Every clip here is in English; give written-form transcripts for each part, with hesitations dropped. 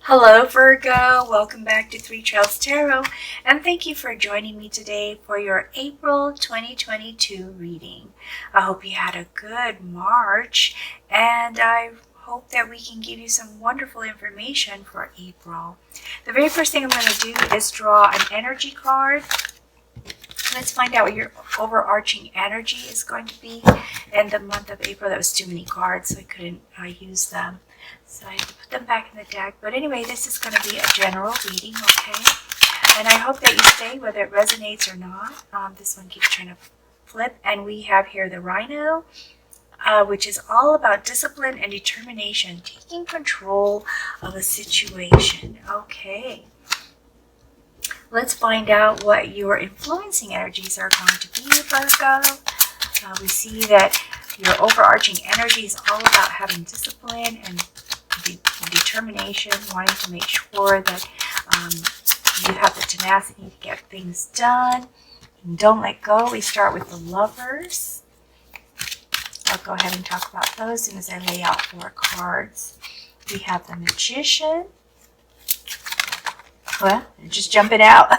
Hello Virgo, welcome back to Three Trails Tarot, and thank you for joining me today for your April 2022 reading. I hope you had a good March, and I hope that we can give you some wonderful information for April. The very first thing I'm going to do is draw an energy card. Let's find out what your overarching energy is going to be in the month of April. That was too many cards, so I couldn't use them. So I put them back in the deck. But anyway, this is going to be a general reading, okay? And I hope that you stay, whether it resonates or not. This one keeps trying to flip. And we have here the Rhino, which is all about discipline and determination, taking control of a situation. Okay. Let's find out what your influencing energies are going to be, Virgo. We see that your overarching energy is all about having discipline and determination, wanting to make sure that you have the tenacity to get things done. And don't let go. We start with the Lovers. I'll go ahead and talk about those as soon as I lay out 4 cards. We have the Magician. Well, just jumping out.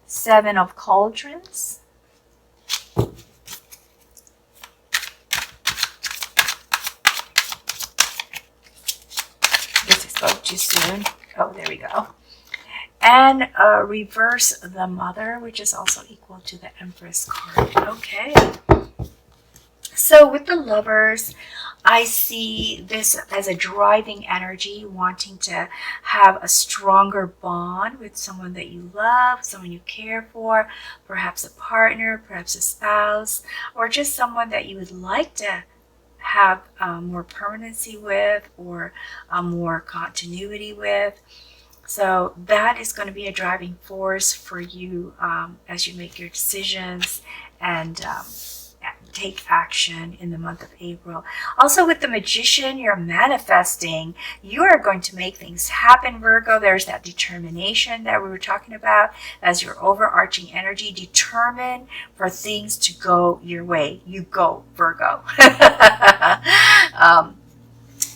7 of Cauldrons. Spoke too soon. Oh, there we go. And reverse the Mother, which is also equal to the Empress card. Okay. So with the Lovers, I see this as a driving energy, wanting to have a stronger bond with someone that you love, someone you care for, perhaps a partner, perhaps a spouse, or just someone that you would like to have more permanency with, or more continuity with. So that is going to be a driving force for you as you make your decisions and take action in the month of April. Also with the Magician, you're manifesting. You are going to make things happen, Virgo. There's that determination that we were talking about as your overarching energy, determined for things to go your way. You go, Virgo.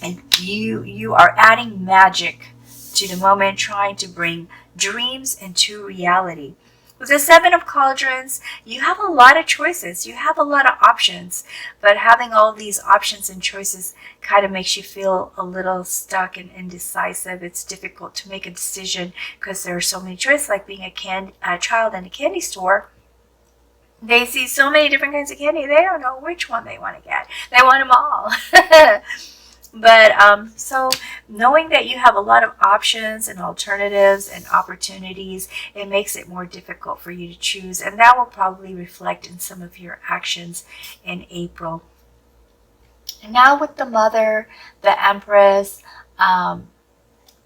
And you are adding magic to the moment, trying to bring dreams into reality. With the 7 of Cauldrons, you have a lot of choices. You have a lot of options. But having all these options and choices kind of makes you feel a little stuck and indecisive. It's difficult to make a decision because there are so many choices, like being a child in a candy store. They see so many different kinds of candy. They don't know which one they want to get. They want them all. But so knowing that you have a lot of options and alternatives and opportunities, it makes it more difficult for you to choose. And that will probably reflect in some of your actions in April. And now with the Mother, the Empress, I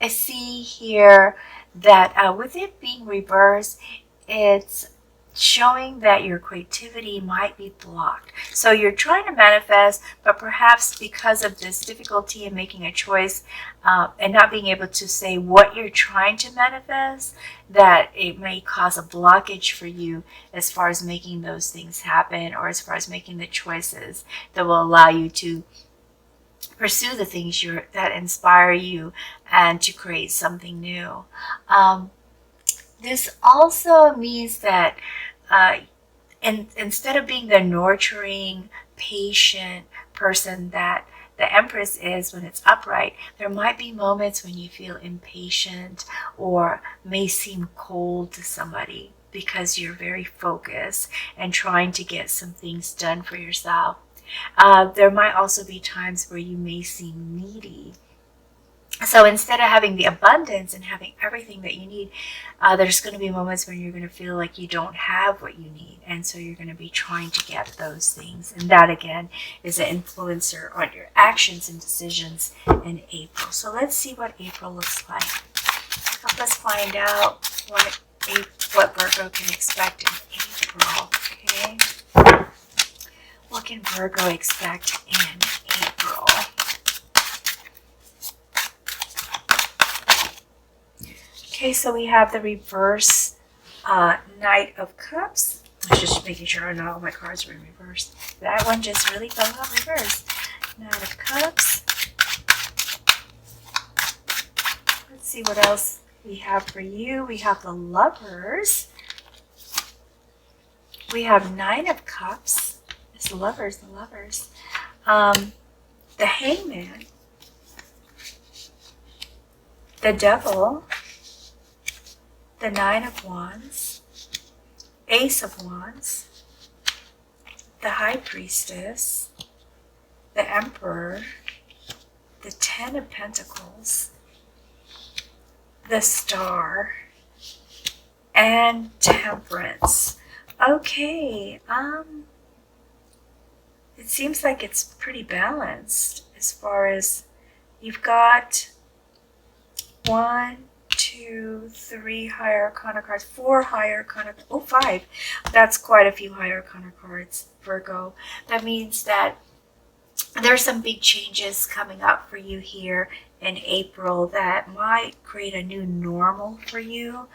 see here that with it being reversed, it's showing that your creativity might be blocked. So you're trying to manifest, but perhaps because of this difficulty in making a choice and not being able to say what you're trying to manifest, that it may cause a blockage for you as far as making those things happen, or as far as making the choices that will allow you to pursue the things that inspire you and to create something new. This also means that instead of being the nurturing, patient person that the Empress is when it's upright, there might be moments when you feel impatient or may seem cold to somebody because you're very focused and trying to get some things done for yourself. There might also be times where you may seem needy. So instead of having the abundance and having everything that you need, there's going to be moments when you're going to feel like you don't have what you need. And so you're going to be trying to get those things. And that, again, is an influencer on your actions and decisions in April. So let's see what April looks like. Help us find out what Virgo can expect in April. Okay? What can Virgo expect in April? Okay, so we have the reverse Knight of Cups. I was just making sure not all my cards were in reverse. That one just really fell out reverse. Knight of Cups. Let's see what else we have for you. We have the Lovers. We have 9 of Cups. It's the Lovers, the Lovers. The Hangman. The Devil. The 9 of Wands. Ace of Wands. The High Priestess. The Emperor. The 10 of Pentacles. The Star. And Temperance. Okay, it seems like it's pretty balanced as far as you've got 1, 2, 3 higher arcana cards, 4 higher arcana, 5. That's quite a few higher arcana cards, Virgo. That means that there's some big changes coming up for you here in April that might create a new normal for you,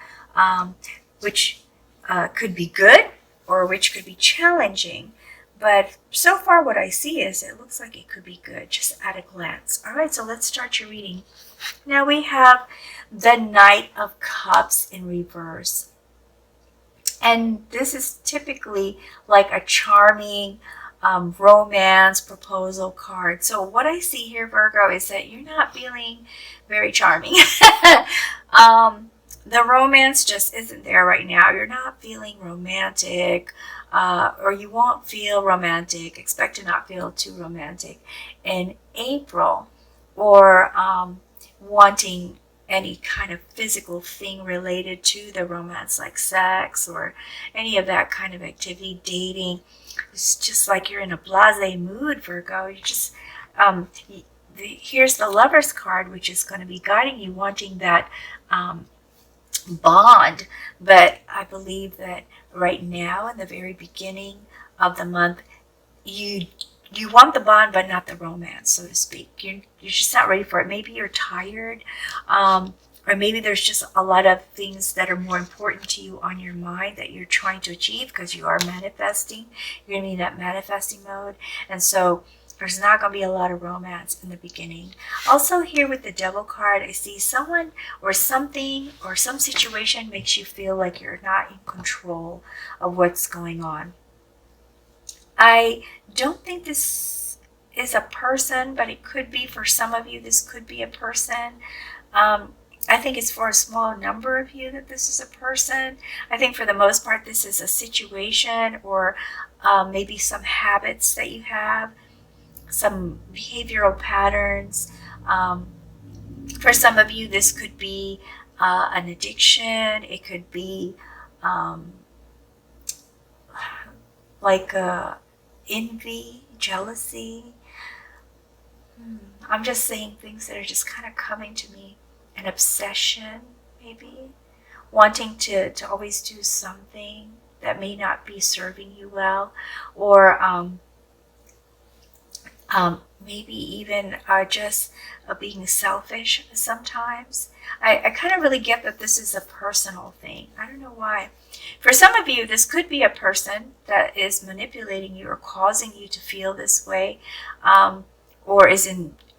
which could be good or which could be challenging. But so far what I see is it looks like it could be good just at a glance. All right, so let's start your reading. Now we have the Knight of Cups in reverse. And this is typically like a charming romance proposal card. So what I see here, Virgo, is that you're not feeling very charming. The romance just isn't there right now. You're not feeling romantic, or you won't feel romantic. Expect to not feel too romantic in April, or wanting any kind of physical thing related to the romance, like sex or any of that kind of activity, dating. It's just like you're in a blasé mood, Virgo. You just here's the Lovers card, which is going to be guiding you, wanting that bond. But I believe that right now, in the very beginning of the month, you want the bond, but not the romance, so to speak. You're just not ready for it. Maybe you're tired, or maybe there's just a lot of things that are more important to you on your mind that you're trying to achieve because you are manifesting. You're going to be in that manifesting mode. And so there's not going to be a lot of romance in the beginning. Also here with the Devil card, I see someone or something or some situation makes you feel like you're not in control of what's going on. I don't think this is a person, but it could be for some of you. This could be a person. I think it's for a small number of you that this is a person. I think for the most part this is a situation, or maybe some habits that you have, some behavioral patterns. For some of you this could be an addiction. It could be like envy, jealousy. I'm just saying things that are just kind of coming to me. An obsession, maybe. Wanting to always do something that may not be serving you well. Or maybe even just being selfish sometimes. I kind of really get that this is a personal thing. I don't know why. For some of you, this could be a person that is manipulating you or causing you to feel this way,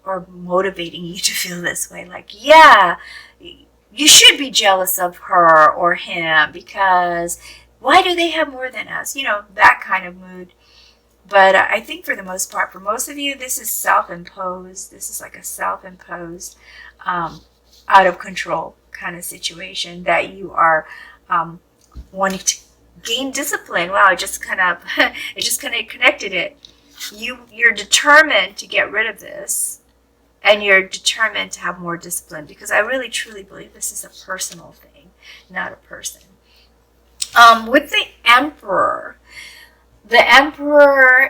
or motivating you to feel this way. Like, yeah, you should be jealous of her or him because why do they have more than us? You know, that kind of mood. But I think for the most part, for most of you, this is self-imposed. This is like a self-imposed, out of control kind of situation that you are wanting to gain discipline. Wow, it just kind of connected it. You're determined to get rid of this, and you're determined to have more discipline, because I really truly believe this is a personal thing, not a person. With the Emperor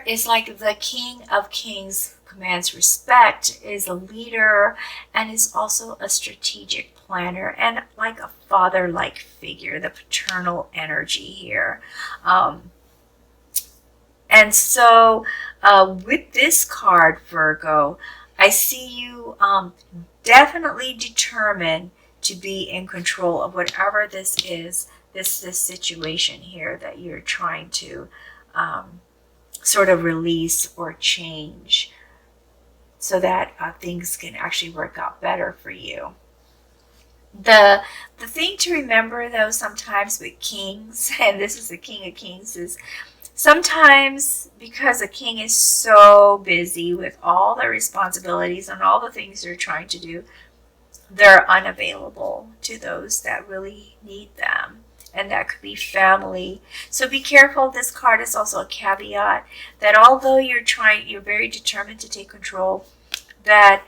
is like the King of Kings, commands respect, is a leader, and is also a strategic planner and like a father-like figure, the paternal energy here. And so with this card, Virgo, I see you definitely determined to be in control of whatever this is, this situation here that you're trying to sort of release or change, so that things can actually work out better for you. The thing to remember, though, sometimes with kings, and this is the King of Kings, is sometimes because a king is so busy with all the responsibilities and all the things they're trying to do, they're unavailable to those that really need them. And that could be family. So be careful. This card is also a caveat that although you're very determined to take control, that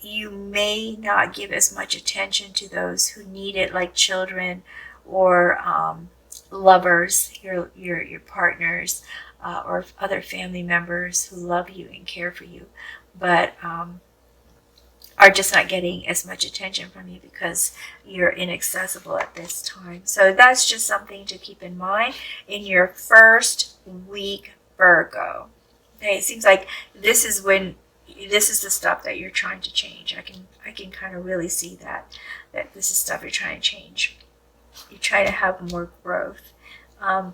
you may not give as much attention to those who need it, like children or lovers, your partners, or other family members who love you and care for you, but are just not getting as much attention from you because you're inaccessible at this time. So that's just something to keep in mind in your first week, Virgo. Okay, it seems like this is the stuff that you're trying to change. I can kind of really see that this is stuff you're trying to change. You're trying to have more growth. And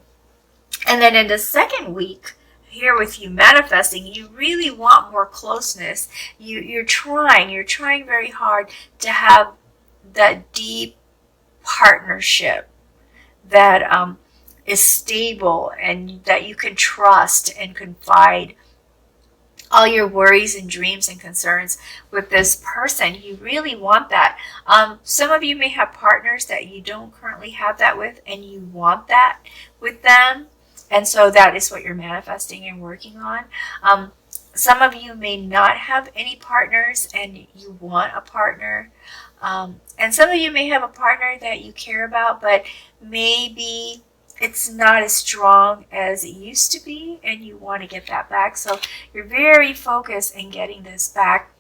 then in the second week, here with you manifesting, you really want more closeness. You're trying very hard to have that deep partnership that is stable and that you can trust and confide all your worries and dreams and concerns with this person. You really want that. Some of you may have partners that you don't currently have that with, and you want that with them. And so that is what you're manifesting and working on. Some of you may not have any partners and you want a partner. And some of you may have a partner that you care about, but maybe it's not as strong as it used to be and you want to get that back. So you're very focused in getting this back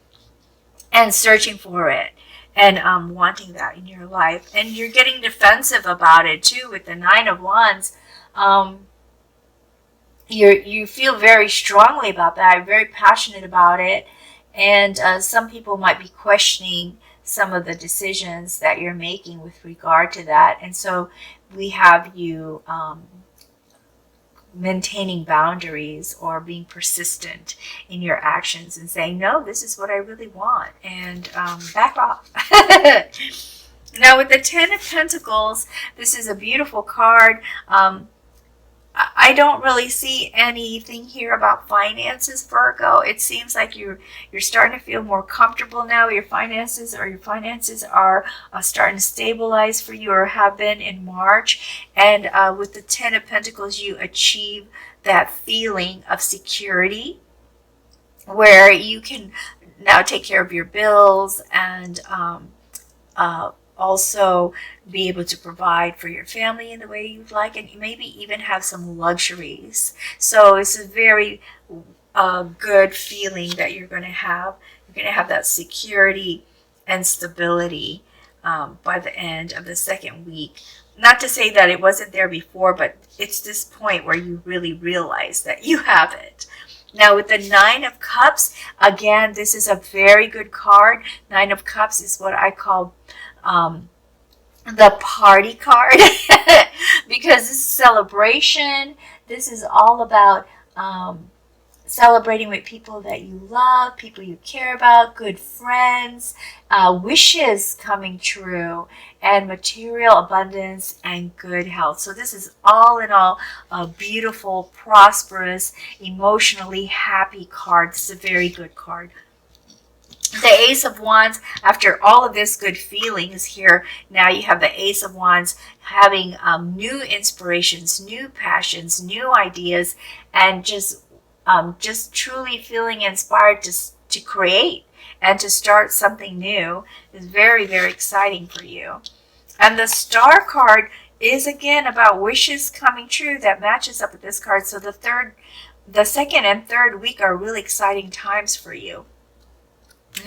and searching for it and wanting that in your life. And you're getting defensive about it too with the Nine of Wands. You feel very strongly about that. You're very passionate about it. And some people might be questioning some of the decisions that you're making with regard to that. And so we have you maintaining boundaries or being persistent in your actions and saying, no, this is what I really want, and back off. Now with the Ten of Pentacles, this is a beautiful card. I don't really see anything here about finances, Virgo. It seems like you're starting to feel more comfortable now. Your finances are starting to stabilize for you, or have been in March. And with the Ten of Pentacles, you achieve that feeling of security where you can now take care of your bills and also be able to provide for your family in the way you'd like, and maybe even have some luxuries. So it's a very good feeling that you're going to have. You're going to have that security and stability by the end of the second week. Not to say that it wasn't there before, but it's this point where you really realize that you have it. Now with the Nine of Cups, again, this is a very good card. Nine of Cups is what I call the party card because this is celebration. This is all about celebrating with people that you love, people you care about, good friends, wishes coming true, and material abundance and good health. So this is all in all a beautiful, prosperous, emotionally happy card. This is a very good card. The Ace of Wands, after all of this good feelings here, now you have the Ace of Wands having new inspirations, new passions, new ideas, and just truly feeling inspired to create and to start something new is very, very exciting for you. And the Star card is again about wishes coming true. That matches up with this card. So the second and third week are really exciting times for you.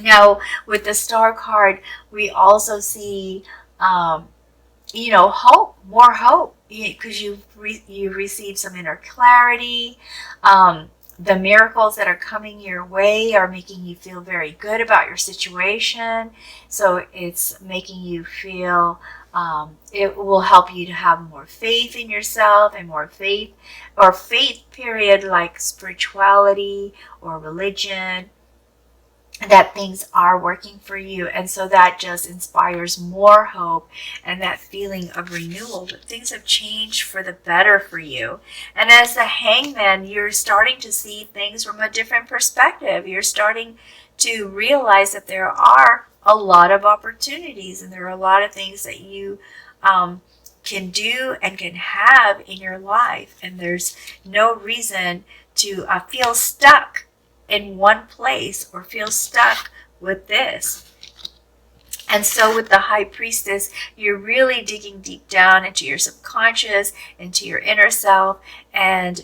Now, with the Star card, we also see, hope, more hope, because you've received some inner clarity. The miracles that are coming your way are making you feel very good about your situation. So it's making you feel, it will help you to have more faith in yourself and more faith, or faith period, like spirituality or religion. that things are working for you. And so that just inspires more hope and that feeling of renewal, that things have changed for the better for you. And as the hangman, you're starting to see things from a different perspective. You're starting to realize that there are a lot of opportunities and there are a lot of things that you can do and can have in your life. And there's no reason to feel stuck in one place or feel stuck with this. And so with the High Priestess, you're really digging deep down into your subconscious, into your inner self, and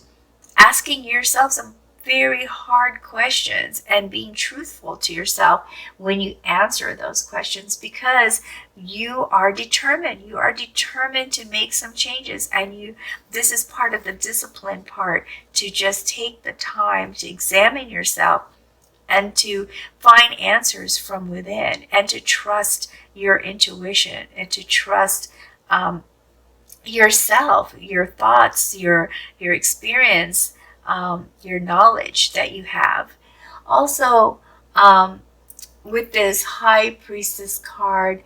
asking yourself some very hard questions and being truthful to yourself when you answer those questions, because you are determined. You are determined to make some changes, and this is part of the discipline part, to just take the time to examine yourself and to find answers from within, and to trust your intuition, and to trust yourself, your thoughts, your experience, your knowledge that you have. Also, with this High Priestess card,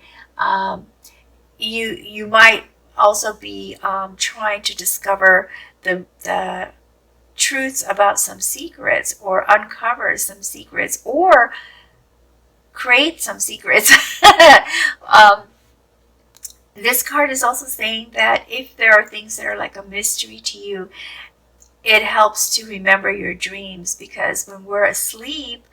you might also be trying to discover the truths about some secrets, or uncover some secrets, or create some secrets. This card is also saying that if there are things that are like a mystery to you, it helps to remember your dreams, because when we're asleep,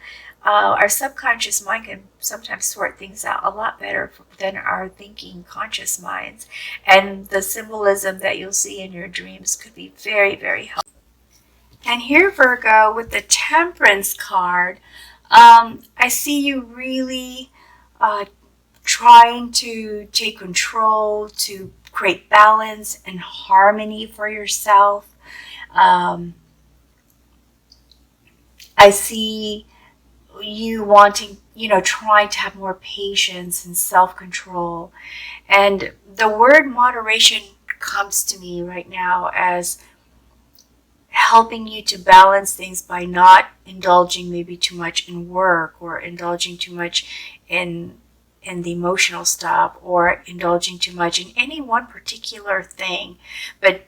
our subconscious mind can sometimes sort things out a lot better than our thinking conscious minds. And the symbolism that you'll see in your dreams could be very, very helpful. And here, Virgo, with the Temperance card, I see you really trying to take control, to create balance and harmony for yourself. I see you wanting, trying to have more patience and self-control. And the word moderation comes to me right now as helping you to balance things by not indulging maybe too much in work, or indulging too much in the emotional stuff, or indulging too much in any one particular thing, but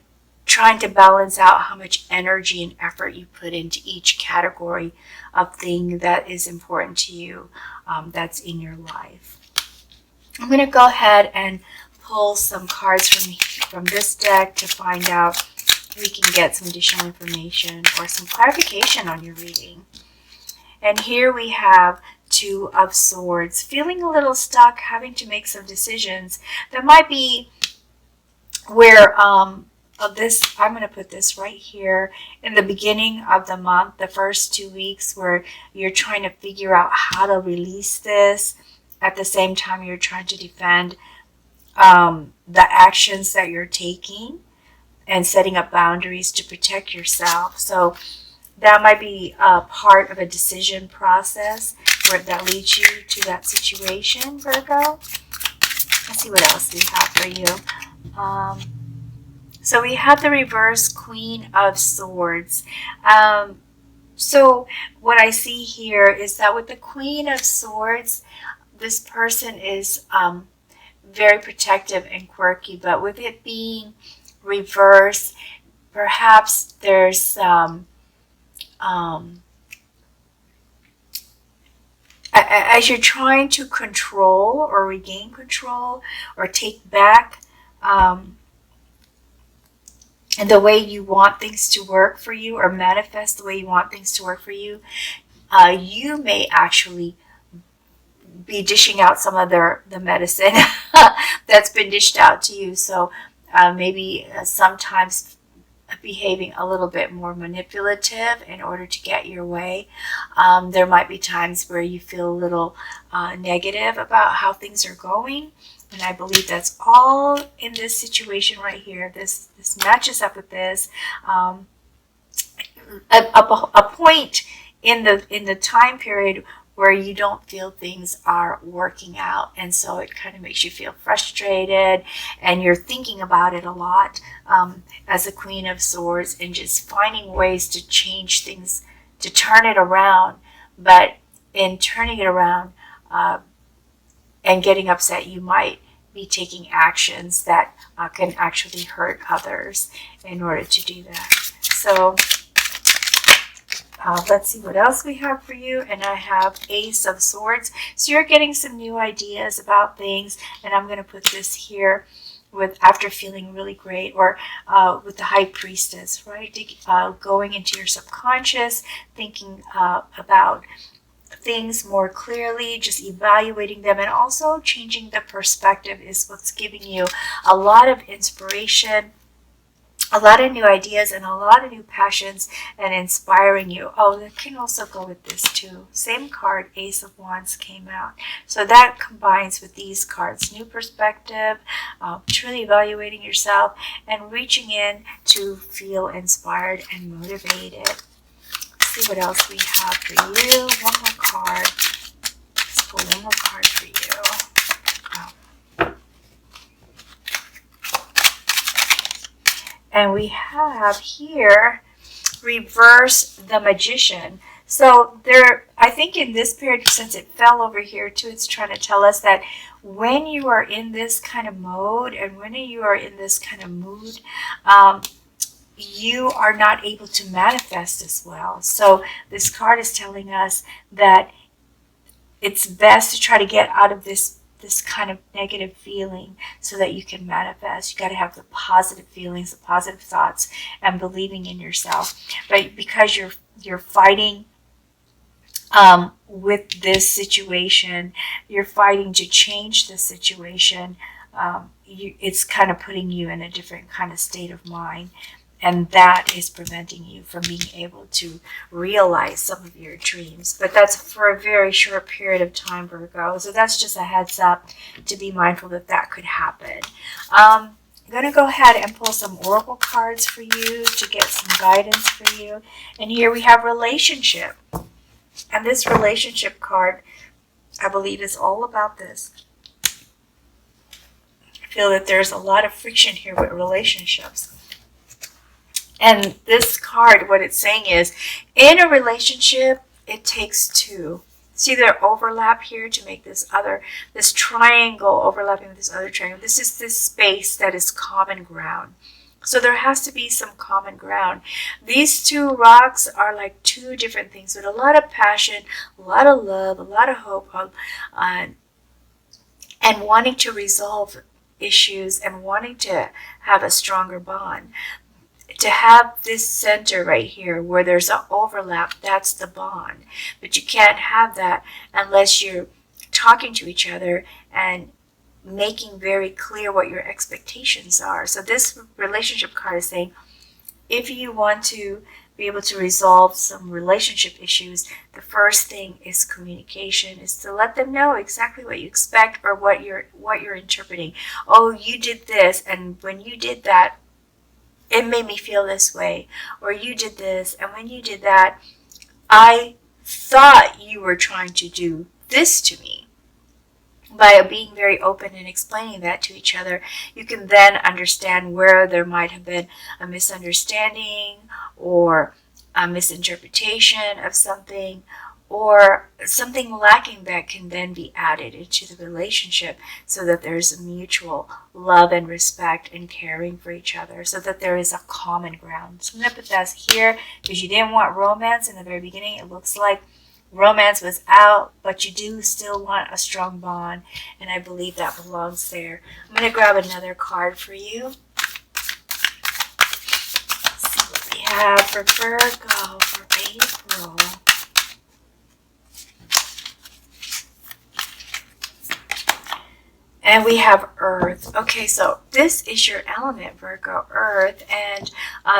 trying to balance out how much energy and effort you put into each category of thing that is important to you, that's in your life. I'm going to go ahead and pull some cards from this deck to find out if we can get some additional information or some clarification on your reading. And here we have Two of Swords, feeling a little stuck, having to make some decisions. That might be where of this, I'm going to put this right here in the beginning of the month, the first 2 weeks, where you're trying to figure out how to release this. At the same time, you're trying to defend the actions that you're taking and setting up boundaries to protect yourself. So that might be a part of a decision process where that leads you to that situation, Virgo. Let's see what else we have for you. So we have the reverse Queen of Swords. So what I see here is that with the Queen of Swords, this person is very protective and quirky, but with it being reverse, perhaps there's as you're trying to control or regain control or take back and the way you want things to work for you, or manifest the way you want things to work for you, you may actually be dishing out some of the medicine that's been dished out to you. So maybe sometimes behaving a little bit more manipulative in order to get your way. There might be times where you feel a little negative about how things are going. And I believe that's all in this situation right here. This matches up with this. A point in the time period where you don't feel things are working out, and so it kind of makes you feel frustrated, and you're thinking about it a lot as a Queen of Swords, and just finding ways to change things, to turn it around. But in turning it around and getting upset, you might be taking actions that can actually hurt others in order to do that. So let's see what else we have for you. And I have Ace of Swords. So you're getting some new ideas about things. And I'm going to put this here with after feeling really great, or with the High Priestess, right? Going into your subconscious, thinking about things more clearly, just evaluating them, and also changing the perspective is what's giving you a lot of inspiration, a lot of new ideas, and a lot of new passions, and inspiring you. Oh, that can also go with this too. Same card, Ace of Wands, came out. So that combines with these cards. New perspective, truly evaluating yourself, and reaching in to feel inspired and motivated. See what else we have for you. One more card. Let's pull one more card for you. Oh. And we have here Reverse the Magician. So there, I think in this period, since it fell over here too, it's trying to tell us that when you are in this kind of mode and when you are in this kind of mood, you are not able to manifest as well. So this card is telling us that it's best to try to get out of this kind of negative feeling so that you can manifest. You got to have the positive feelings, the positive thoughts, and believing in yourself. But because you're fighting with this situation, you're fighting to change the situation. It's kind of putting you in a different kind of state of mind. And that is preventing you from being able to realize some of your dreams. But that's for a very short period of time, Virgo. So that's just a heads up to be mindful that that could happen. I'm going to go ahead and pull some oracle cards for you to get some guidance for you. And here we have relationship. And this relationship card, I believe, is all about this. I feel that there's a lot of friction here with relationships. And this card, what it's saying is, in a relationship, it takes two. See their overlap here to make this triangle overlapping with this other triangle. This is this space that is common ground. So there has to be some common ground. These two rocks are like two different things with a lot of passion, a lot of love, a lot of hope, and wanting to resolve issues and wanting to have a stronger bond. To have this center right here where there's an overlap, that's the bond. But you can't have that unless you're talking to each other and making very clear what your expectations are. So this relationship card is saying, if you want to be able to resolve some relationship issues, the first thing is communication, is to let them know exactly what you expect or what you're interpreting. Oh, you did this, and when you did that, it made me feel this way. Or you did this, and when you did that, I thought you were trying to do this to me. By being very open and explaining that to each other, you can then understand where there might have been a misunderstanding or a misinterpretation of something, or something lacking that can then be added into the relationship so that there's a mutual love and respect and caring for each other, so that there is a common ground. So I'm going to put that here because you didn't want romance in the very beginning. It looks like romance was out, but you do still want a strong bond, and I believe that belongs there. I'm going to grab another card for you. Let's see what we have for Virgo for April. And we have Earth. Okay, so this is your element, Virgo, Earth. And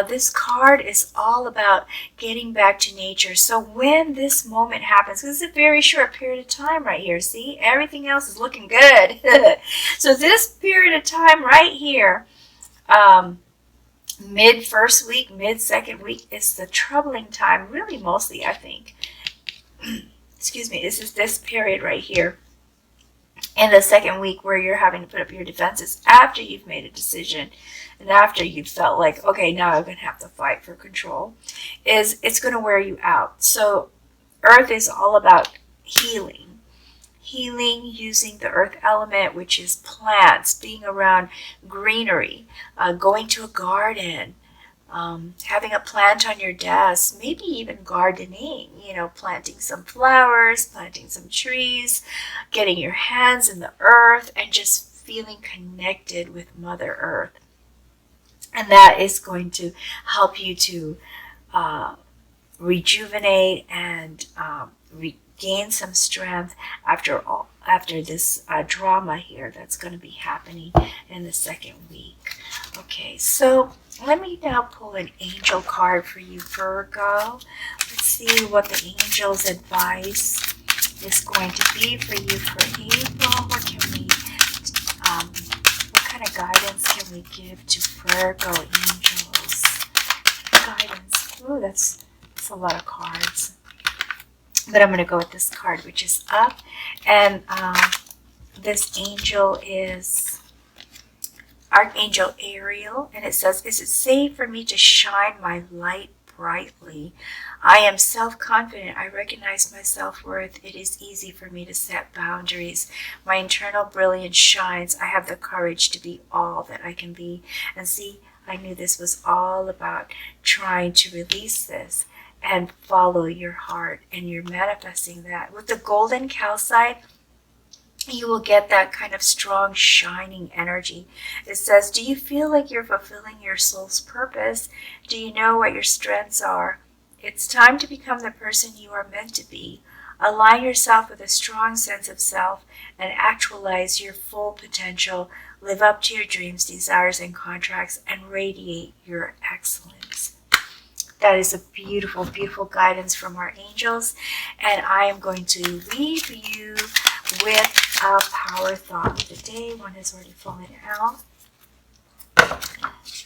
this card is all about getting back to nature. So when this moment happens, because it's a very short period of time right here, see? Everything else is looking good. So this period of time right here, mid-first week, mid-second week, is the troubling time, really mostly, I think. Excuse me, this is this period right here. In the second week where you're having to put up your defenses after you've made a decision and after you've felt like, okay, now I'm going to have to fight for control, it's going to wear you out. So Earth is all about healing. Healing using the earth element, which is plants, being around greenery, going to a garden, having a plant on your desk, maybe even gardening, planting some flowers, planting some trees, getting your hands in the earth, and just feeling connected with Mother Earth. And that is going to help you to rejuvenate and regain some strength after this drama here that's going to be happening in the second week. Okay, so let me now pull an angel card for you, Virgo. Let's see what the angel's advice is going to be for you for April. What kind of guidance can we give to Virgo angels? Guidance. Ooh, that's a lot of cards. But I'm going to go with this card, which is up. And this angel is Archangel Ariel. And it says, is it safe for me to shine my light brightly? I am self-confident. I recognize my self-worth. It is easy for me to set boundaries. My internal brilliance shines. I have the courage to be all that I can be. And see, I knew this was all about trying to release this and follow your heart, and you're manifesting that. With the golden calcite, you will get that kind of strong, shining energy. It says, do you feel like you're fulfilling your soul's purpose? Do you know what your strengths are? It's time to become the person you are meant to be. Align yourself with a strong sense of self and actualize your full potential. Live up to your dreams, desires, and contracts, and radiate your excellence. That is a beautiful, beautiful guidance from our angels. And I am going to leave you with a power thought of the day. One has already fallen out.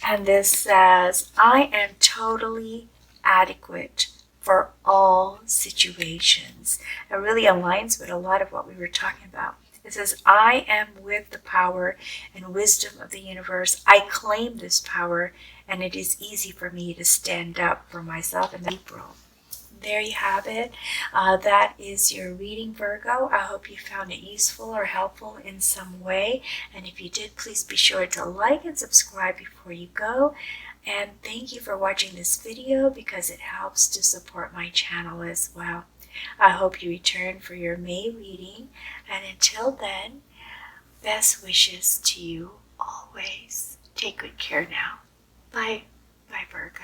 And this says, I am totally adequate for all situations. It really aligns with a lot of what we were talking about. It says, I am with the power and wisdom of the universe. I claim this power, and it is easy for me to stand up for myself in April. There you have it. That is your reading, Virgo. I hope you found it useful or helpful in some way. And if you did, please be sure to like and subscribe before you go. And thank you for watching this video because it helps to support my channel as well. I hope you return for your May reading. And until then, best wishes to you always. Take good care now. Bye. Bye, Virgo.